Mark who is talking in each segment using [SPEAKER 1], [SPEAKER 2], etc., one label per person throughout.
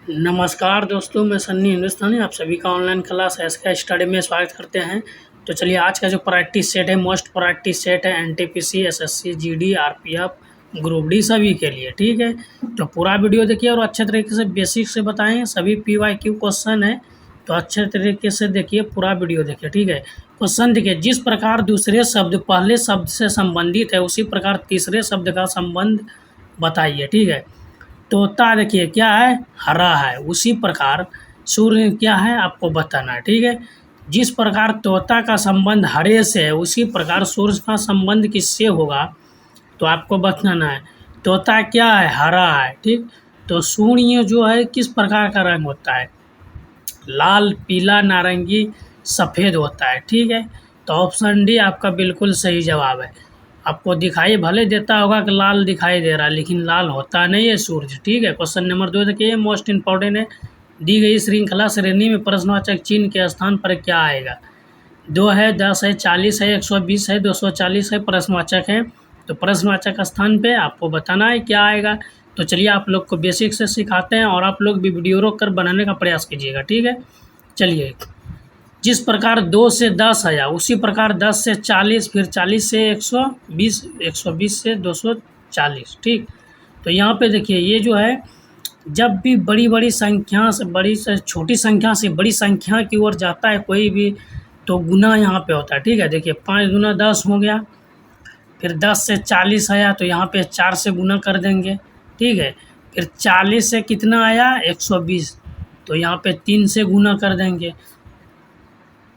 [SPEAKER 1] नमस्कार दोस्तों, मैं सन्नी हिंदुस्तानी आप सभी का ऑनलाइन क्लास एसके स्टडी में स्वागत करते हैं। तो चलिए आज का जो प्रैक्टिस सेट है, मोस्ट प्रैक्टिस सेट है NTPC, SSC, GD, RPF, group D सभी के लिए। ठीक है, तो पूरा वीडियो देखिए और अच्छे तरीके से बेसिक से बताएं। सभी पीवाईक्यू क्वेश्चन है, तो अच्छे तरीके से देखिए, पूरा वीडियो देखिए। ठीक है, क्वेश्चन देखिए, जिस प्रकार दूसरे शब्द पहले शब्द से संबंधित है उसी प्रकार तीसरे शब्द का संबंध बताइए। ठीक है, तोता देखिए क्या है, हरा है, उसी प्रकार सूर्य क्या है आपको बताना है। ठीक है, जिस प्रकार तोता का संबंध हरे से है उसी प्रकार सूर्य का संबंध किससे होगा, तो आपको बताना है। तोता क्या है, हरा है। ठीक, तो सूर्य जो है किस प्रकार का रंग होता है, लाल, पीला, नारंगी, सफ़ेद होता है। ठीक है, तो ऑप्शन डी आपका बिल्कुल सही जवाब है। आपको दिखाई भले देता होगा कि लाल दिखाई दे रहा है, लेकिन लाल होता नहीं है सूरज। ठीक है, क्वेश्चन नंबर 2 देखिए, मोस्ट इंपॉर्टेंट है। दी गई श्रृंखला श्रेणी में प्रश्नवाचक चिन्ह के स्थान पर क्या आएगा। 2 है, 10 है, 40 है, 120 है, 240 है, प्रश्नवाचक है। तो प्रश्नवाचक स्थान पे आपको बताना है क्या आएगा। तो चलिए आप लोग को बेसिक से सिखाते हैं और आप लोग भी वीडियो रोक कर बनाने का प्रयास कीजिएगा। ठीक है, चलिए, जिस प्रकार 2 से 10 आया उसी प्रकार 10 से 40, फिर 40 से 120, 120 से 240। ठीक, तो यहाँ पे देखिए, ये जो है जब भी बड़ी बड़ी संख्या से बड़ी से छोटी संख्या से बड़ी संख्या की ओर जाता है कोई भी, तो गुना यहाँ पे होता है। ठीक है, देखिए 5 गुना 10 हो गया, फिर 10 से 40 आया तो यहाँ पे 4 से गुना कर देंगे। ठीक है, फिर 40 से कितना आया, 120, तो यहाँ पे 3 से गुना कर देंगे।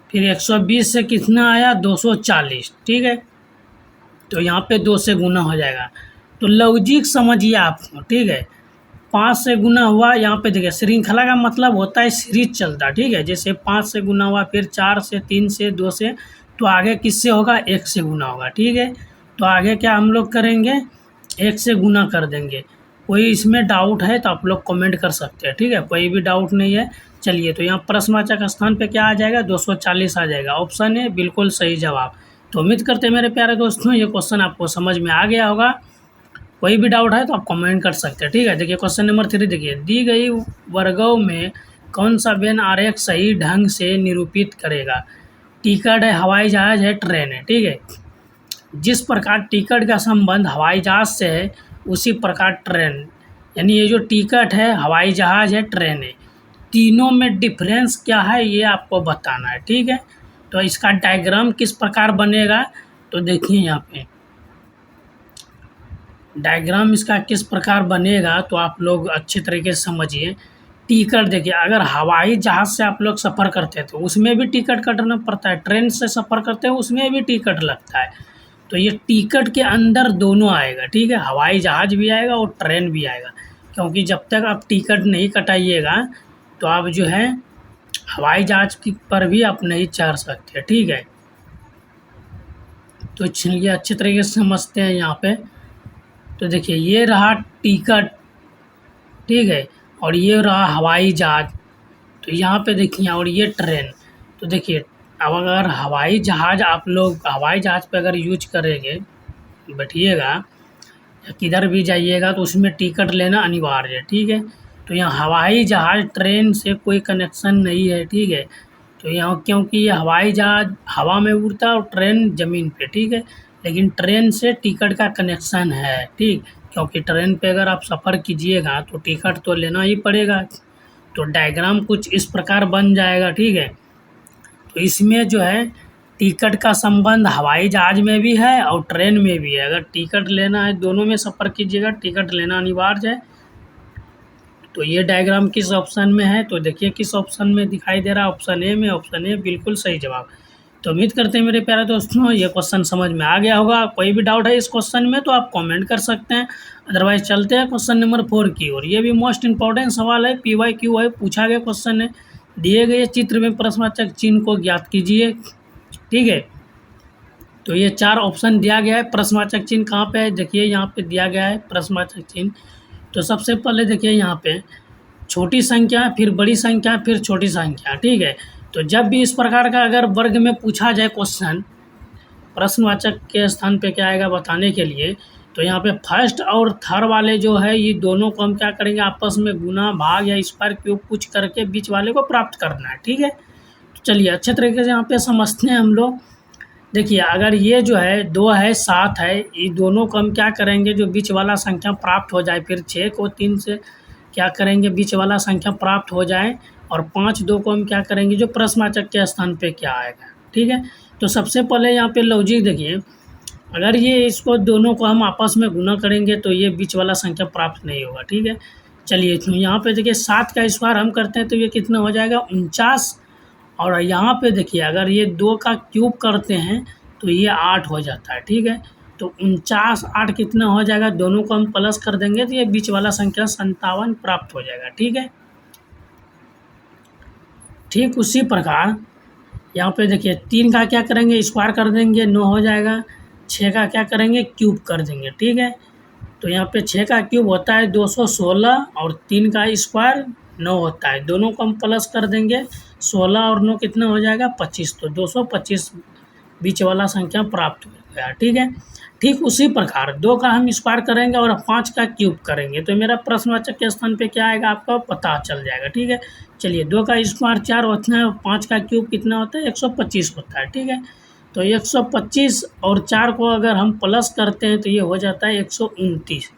[SPEAKER 1] फिर 120 से कितना आया, 240। ठीक है, तो यहाँ पे 2 से गुना हो जाएगा। तो लॉजिक समझिए आप। ठीक है, 5 से गुना हुआ, यहाँ पे देखिए श्रृंखला का मतलब होता है सीरीज चलता। ठीक है, जैसे 5 से गुना हुआ, फिर 4 से, 3 से, 2 से, तो आगे किससे होगा, 1 से गुना होगा। ठीक है, तो आगे क्या हम लोग करेंगे, 1 से गुना कर देंगे। कोई इसमें डाउट है तो आप लोग कमेंट कर सकते हैं। ठीक है, कोई भी डाउट नहीं है। चलिए, तो यहाँ प्रश्नवाचक स्थान पे क्या आ जाएगा, 240 आ जाएगा। ऑप्शन है बिल्कुल सही जवाब। तो उम्मीद करते हैं मेरे प्यारे दोस्तों ये क्वेश्चन आपको समझ में आ गया होगा। कोई भी डाउट है तो आप कमेंट कर सकते हैं। ठीक है, देखिए क्वेश्चन नंबर 3 देखिए, दी गई वर्गों में कौन सा वेन आरेख सही ढंग से निरूपित करेगा। टिकट है, हवाई जहाज है, ट्रेन है। ठीक है, जिस प्रकार टिकट का संबंध हवाई जहाज से है उसी प्रकार ट्रेन, यानी ये जो टिकट है, हवाई जहाज है, ट्रेन है, तीनों में डिफरेंस क्या है ये आपको बताना है। ठीक है, तो इसका डायग्राम किस प्रकार बनेगा, तो देखिए यहाँ पे डायग्राम इसका किस प्रकार बनेगा, तो आप लोग अच्छे तरीके से समझिए। टिकट देखिए, अगर हवाई जहाज़ से आप लोग सफ़र करते हैं तो उसमें भी टिकट कटना पड़ता है, ट्रेन से सफ़र करते हैं उसमें भी टिकट लगता है। तो ये टिकट के अंदर दोनों आएगा। ठीक है, हवाई जहाज भी आएगा और ट्रेन भी आएगा, क्योंकि जब तक आप टिकट नहीं कटाइएगा तो आप जो है हवाई जहाज की पर भी आप नहीं चढ़ सकते। ठीक है, तो चलिए अच्छे तरीके से समझते हैं यहाँ पे। तो देखिए, ये रहा टिकट, ठीक है, और ये रहा हवाई जहाज। तो यहाँ पे देखिए, और ये ट्रेन। तो देखिए, अब अगर हवाई जहाज आप लोग हवाई जहाज पे अगर यूज करेंगे, बैठिएगा या किधर भी जाइएगा तो उसमें टिकट लेना अनिवार्य है। ठीक है, तो यहाँ हवाई जहाज ट्रेन से कोई कनेक्शन नहीं है। ठीक है, तो यहाँ क्योंकि ये हवाई जहाज हवा में उड़ता है और ट्रेन ज़मीन पे। ठीक है, लेकिन ट्रेन से टिकट का कनेक्शन है। ठीक, क्योंकि ट्रेन पे अगर आप सफ़र कीजिएगा तो टिकट तो लेना ही पड़ेगा। तो डायग्राम कुछ इस प्रकार बन जाएगा। ठीक है, तो इसमें जो है टिकट का संबंध हवाई जहाज में भी है और ट्रेन में भी है। अगर टिकट लेना है, दोनों में सफ़र कीजिएगा, टिकट लेना अनिवार्य है। तो ये डायग्राम किस ऑप्शन में है, तो देखिए किस ऑप्शन में दिखाई दे रहा है, ऑप्शन ए में। ऑप्शन ए बिल्कुल सही जवाब। तो उम्मीद करते हैं मेरे प्यारे दोस्तों ये क्वेश्चन समझ में आ गया होगा। कोई भी डाउट है इस क्वेश्चन में तो आप कमेंट कर सकते हैं, अदरवाइज चलते हैं क्वेश्चन नंबर 4 की ओर। ये भी मोस्ट इंपॉर्टेंट सवाल है, पीवाईक्यू है, पूछा गया क्वेश्चन है। दिए गए चित्र में प्रश्नवाचक चिन्ह को ज्ञात कीजिए। ठीक है, तो ये 4 ऑप्शन दिया गया है। प्रश्नवाचक चिन्ह कहाँ पे है, देखिए यहाँ पे दिया गया है प्रश्नवाचक चिन्ह। तो सबसे पहले देखिए यहाँ पे छोटी संख्या, फिर बड़ी संख्या, फिर छोटी संख्या। ठीक है, तो जब भी इस प्रकार का अगर वर्ग में पूछा जाए क्वेश्चन, प्रश्नवाचक के स्थान पे क्या आएगा बताने के लिए, तो यहाँ पे फर्स्ट और थर्ड वाले जो है ये दोनों को हम क्या करेंगे, आपस में गुना भाग या स्क्वायर क्यूब कुछ करके बीच वाले को प्राप्त करना है। ठीक है, तो चलिए अच्छे तरीके से यहाँ पे समझते हैं हम लोग। देखिए अगर ये जो है 2 है 7 है, ये दोनों को हम क्या करेंगे, जो बीच वाला संख्या प्राप्त हो जाए, फिर 6 को 3 से क्या करेंगे, बीच वाला संख्या प्राप्त हो जाए, और 5 2 को हम क्या करेंगे, जो प्रश्नवाचक के स्थान पे क्या आएगा। ठीक है, तो सबसे पहले यहाँ पे लॉजिक देखिए, अगर ये इसको दोनों को हम आपस में गुना करेंगे तो ये बीच वाला संख्या प्राप्त नहीं होगा। ठीक है, चलिए यहाँ पे देखिए 7 का स्क्वायर हम करते हैं तो ये कितना हो जाएगा, 49। और यहाँ पे देखिए अगर ये 2 का क्यूब करते हैं तो ये 8 हो जाता है। ठीक है, तो 49 8 कितना हो जाएगा, दोनों को हम प्लस कर देंगे तो ये बीच वाला संख्या 57 प्राप्त हो जाएगा। ठीक है, ठीक उसी प्रकार यहाँ पे देखिए 3 का क्या करेंगे, स्क्वायर कर देंगे, 9 हो जाएगा। 6 का क्या करेंगे, क्यूब कर देंगे। ठीक है, तो यहाँ पे 6 का क्यूब होता है 216 और 3 का स्क्वायर 9 होता है, दोनों को हम प्लस कर देंगे, 16 और 9 कितना हो जाएगा, 25। तो 225 बीच वाला संख्या प्राप्त हो गया। ठीक है, ठीक उसी प्रकार 2 का हम स्क्वायर करेंगे और 5 का क्यूब करेंगे तो मेरा प्रश्नवाचक के स्थान पे क्या आएगा, आपका पता चल जाएगा। ठीक है, चलिए 2 का स्क्वायर 4 होता है और 5 का क्यूब कितना होता है, 125 होता है। ठीक है, तो 125 और 4 को अगर हम प्लस करते हैं तो ये हो जाता है 129।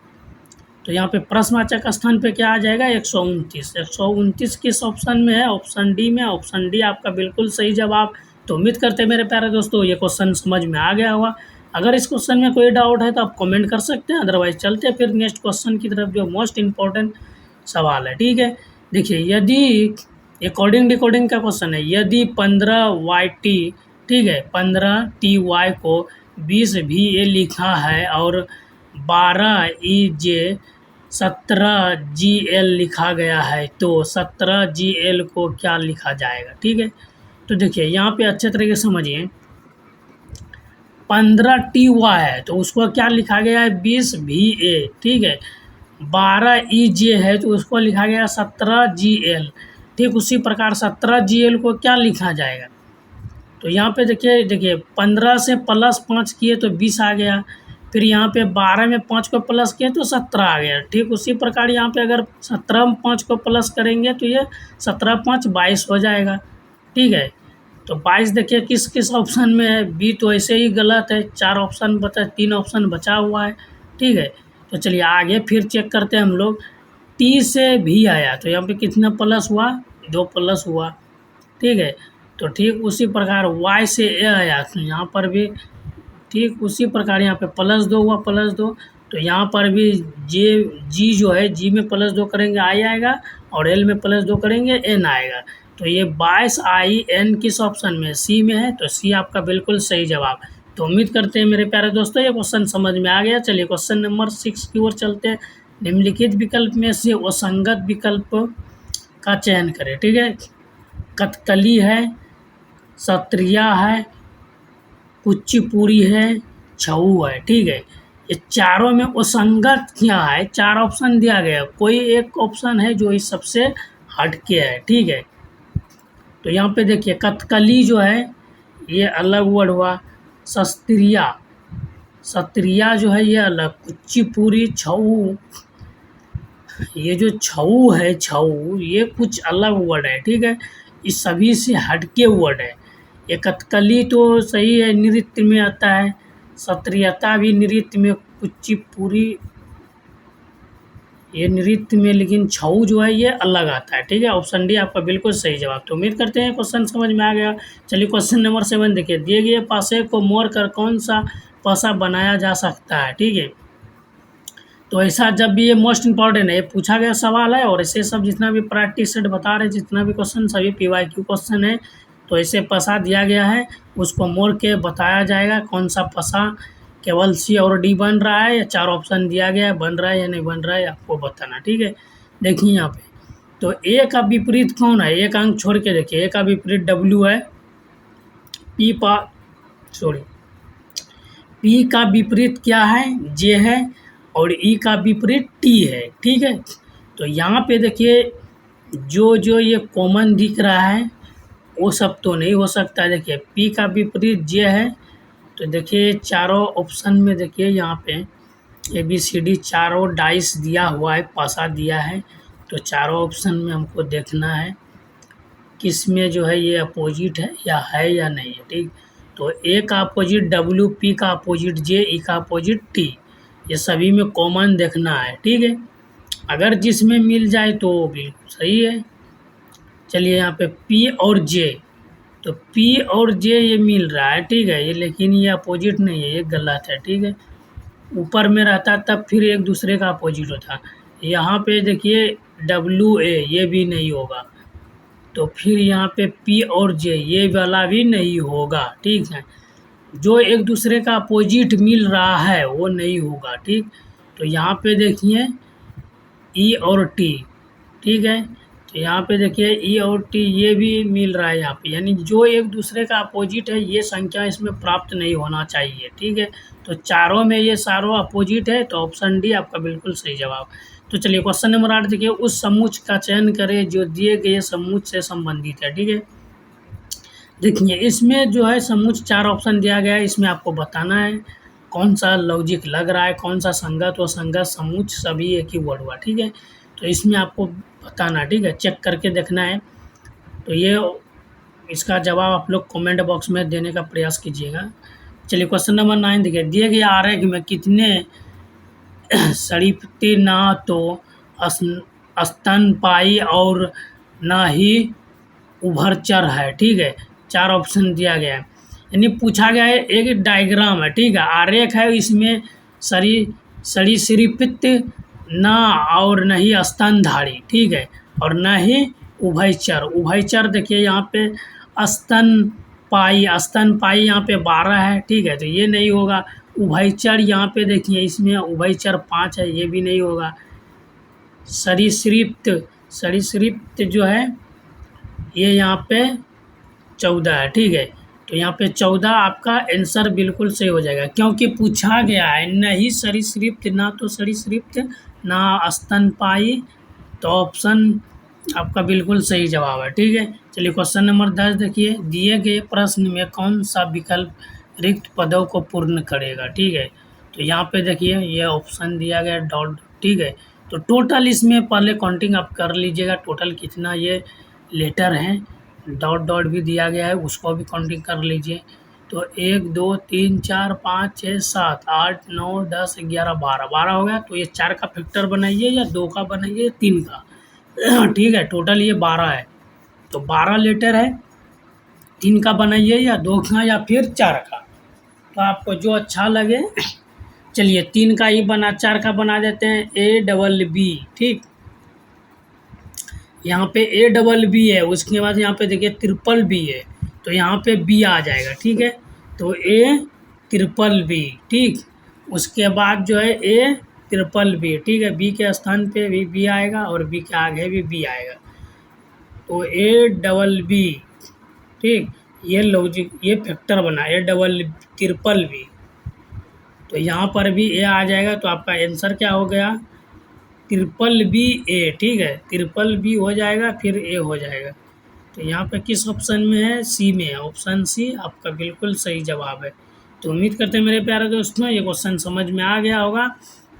[SPEAKER 1] तो यहाँ पे प्रश्नवाचक स्थान पे क्या आ जाएगा, 129। 129 किस ऑप्शन में है, ऑप्शन डी में। ऑप्शन डी आपका बिल्कुल सही जवाब। तो उम्मीद करते हैं मेरे प्यारे दोस्तों ये क्वेश्चन समझ में आ गया होगा। अगर इस क्वेश्चन में कोई डाउट है तो आप कमेंट कर सकते हैं, अदरवाइज चलते हैं फिर नेक्स्ट क्वेश्चन की तरफ जो मोस्ट इम्पोर्टेंट सवाल है। ठीक है, देखिए यदि अकॉर्डिंग डिकोडिंग का क्वेश्चन है, यदि 15YT, ठीक है, 15TY को 20VA लिखा है और 12EJ 17GL लिखा गया है तो 17GL को क्या लिखा जाएगा। ठीक है, तो देखिए यहाँ पे अच्छे तरीके से समझिए, 15TY है तो उसको क्या लिखा गया है, 20VA। ठीक है, 12EJ है तो उसको लिखा गया 17GL। ठीक उसी प्रकार 17GL को क्या लिखा जाएगा, तो यहाँ पे देखिए 15 से प्लस 5 किए तो 20 आ गया, फिर यहाँ पे 12 में 5 को प्लस किए तो 17 आ गया। ठीक उसी प्रकार यहाँ पे अगर 17 में 5 को प्लस करेंगे तो ये 17 5 22 हो जाएगा। ठीक है, तो 22 देखिए किस किस ऑप्शन में है, बी तो ऐसे ही गलत है, 4 ऑप्शन बचा, 3 ऑप्शन बचा हुआ है। ठीक है, तो चलिए आगे फिर चेक करते हैं हम लोग। टी से भी आया तो यहाँ पे कितना प्लस हुआ, 2 प्लस हुआ। ठीक है, तो ठीक उसी प्रकार वाई से ए आया तो यहाँ पर भी ठीक उसी प्रकार यहाँ पे +2 हुआ, +2। तो यहाँ पर भी जी जो है, जी में +2 करेंगे आई आएगा और एल में +2 करेंगे एन आएगा। तो ये 22IN किस ऑप्शन में, सी में है, तो सी आपका बिल्कुल सही जवाब। तो उम्मीद करते हैं मेरे प्यारे दोस्तों ये क्वेश्चन समझ में आ गया। चलिए क्वेश्चन नंबर 6 की ओर चलते हैं। निम्नलिखित विकल्प में से असंगत विकल्प का चयन करें। ठीक है, कथकली है, सत्रिया है, कुचिपुड़ी है, छऊ है। ठीक है, ये चारों में असंगत क्या है, 4 ऑप्शन दिया गया, कोई एक ऑप्शन है जो इस सबसे हटके है। ठीक है, तो यहाँ पे देखिए कथकली जो है ये अलग वर्ड हुआ, सत्रिया जो है ये अलग, कुचिपुड़ी, छऊ, ये जो छऊ है, छऊ ये कुछ अलग वर्ड है। ठीक है, इस सभी से हटके वर्ड है। ये कथकली तो सही है, नृत्य में आता है, सत्रियता भी नृत्य में, कुचिपुड़ी ये नृत्य में, लेकिन छऊ जो है ये अलग आता है। ठीक है, ऑप्शन डी आपका बिल्कुल सही जवाब। तो उम्मीद करते हैं क्वेश्चन समझ में आ गया। चलिए क्वेश्चन नंबर 7 देखिए, दिए गए पासे को मोड़ कर कौन सा पासा बनाया जा सकता है। ठीक है, तो ऐसा जब भी ये मोस्ट इंपॉर्टेंट है, ये पूछा गया सवाल है और ऐसे सब जितना भी प्रैक्टिस सेट बता रहे जितना भी क्वेश्चन सभी PYQ क्वेश्चन है, तो ऐसे पसा दिया गया है, उसको मोड़ के बताया जाएगा कौन सा पसा केवल सी और डी बन रहा है या 4 ऑप्शन दिया गया है, बन रहा है या नहीं बन रहा है आपको बताना। ठीक है, देखिए यहाँ पे तो ए का विपरीत कौन है, एक अंक छोड़ के देखिए, ए का विपरीत W है, पी का विपरीत क्या है, जे है, और ई का विपरीत टी है। ठीक है, तो यहाँ पे देखिए जो ये कॉमन दिख रहा है वो सब तो नहीं हो सकता है। देखिए पी का विपरीत जे है, तो देखिए चारों ऑप्शन में देखिए यहाँ पे ABCD चारों डाइस दिया हुआ है, पासा दिया है, तो चारों ऑप्शन में हमको देखना है किस में जो है ये अपोजिट है या नहीं है। ठीक, तो ए का अपोजिट W, P का अपोजिट J, E का अपोजिट T, ये सभी में कॉमन देखना है। ठीक है, अगर जिसमें मिल जाए तो बिल्कुल सही है। चलिए यहाँ पे P और J, तो P और J ये मिल रहा है, ठीक है, ये लेकिन ये अपोजिट नहीं है, ये गलत है। ठीक है, ऊपर में रहता तब फिर एक दूसरे का अपोजिट होता। यहाँ पे देखिए WA ये भी नहीं होगा, तो फिर यहाँ पे P और J ये वाला भी नहीं होगा। ठीक है, जो एक दूसरे का अपोजिट मिल रहा है वो नहीं होगा। ठीक, तो यहाँ पे देखिए E और T, ठीक है, तो यहाँ पे देखिए E और T ये भी मिल रहा है यहाँ पे, यानी जो एक दूसरे का अपोजिट है ये संख्या इसमें प्राप्त नहीं होना चाहिए। ठीक है, तो चारों में ये सारों अपोजिट है, तो ऑप्शन डी आपका बिल्कुल सही जवाब। तो चलिए क्वेश्चन नंबर 8 देखिए, उस समूच का चयन करें जो दिए गए समूच से संबंधित है। ठीक है, देखिए इसमें जो है समूच 4 ऑप्शन दिया गया है, इसमें आपको बताना है कौन सा लॉजिक लग रहा है, कौन सा संगत व संगत समूच सभी एक ही वर्ड हुआ। ठीक है, तो इसमें आपको बताना, ठीक है, चेक करके देखना है। तो ये इसका जवाब आप लोग कमेंट बॉक्स में देने का प्रयास कीजिएगा। चलिए क्वेश्चन नंबर 9 देखिए, दिए गए आरेख में कितने सरीपते ना तो स्तनपायी और ना ही उभरचर है। ठीक है, 4 ऑप्शन दिया गया है, यानी पूछा गया है एक डायग्राम है, ठीक है, आरेख है, इसमें सरीसृपित ना और न ही स्तनधारी, ठीक है, और न ही उभयचर। उभयचर देखिए यहाँ पे स्तनपायी यहाँ पे 12 है, ठीक है, तो ये नहीं होगा। उभयचर यहाँ पे देखिए इसमें उभयचर 5 है, ये भी नहीं होगा। सरीसृप्त जो है ये यहाँ पे 14 है, ठीक है, तो यहाँ पे 14 आपका आंसर बिल्कुल सही हो जाएगा, क्योंकि पूछा गया है न ही सरीसृप्त, ना तो सरीसृप्त ना स्तनपायी, तो ऑप्शन आपका बिल्कुल सही जवाब है। ठीक है, चलिए क्वेश्चन नंबर 10 देखिए, दिए गए प्रश्न में कौन सा विकल्प रिक्त पदों को पूर्ण करेगा। ठीक है, तो यहाँ पे देखिए ये ऑप्शन दिया गया डॉट, ठीक है, तो टोटल इसमें पहले काउंटिंग आप कर लीजिएगा, टोटल कितना ये लेटर हैं, डॉट डॉट भी दिया गया है उसको भी काउंटिंग कर लीजिए। तो 1 2 3 4 5 6 7 8 9 10 11 12 हो गया, तो ये 4 का फैक्टर बनाइए या 2 का बनाइए 3 का। ठीक है, टोटल ये 12 है, तो 12 लेटर है, 3 का बनाइए या 2 का या फिर 4 का, तो आपको जो अच्छा लगे। चलिए 3 का ही बना, 4 का बना देते हैं, ABB। ठीक, यहाँ पे ABB है, उसके बाद यहाँ पे देखिए BBB है, तो यहाँ पे B आ जाएगा। ठीक है, तो ABBB, ठीक, उसके बाद जो है ABBB, ठीक है, B के स्थान पे भी B आएगा और B के आगे भी B आएगा, तो ABB, ठीक, ये लॉजिक ये फैक्टर बना ABBB, तो यहाँ पर भी A आ जाएगा, तो आपका आंसर क्या हो गया BBA। ठीक है, BBB हो जाएगा, फिर A हो जाएगा, तो यहाँ पे किस ऑप्शन में है, C में है, ऑप्शन C आपका बिल्कुल सही जवाब है। तो उम्मीद करते हैं मेरे प्यारे दोस्तों ये क्वेश्चन समझ में आ गया होगा।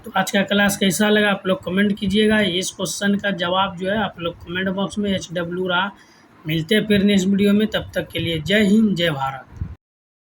[SPEAKER 1] तो आज का क्लास कैसा लगा आप लोग कमेंट कीजिएगा, इस क्वेश्चन का जवाब जो है आप लोग कमेंट बॉक्स में HW रहा। मिलते हैं फिर नेक्स्ट वीडियो में, तब तक के लिए जय हिंद जय भारत।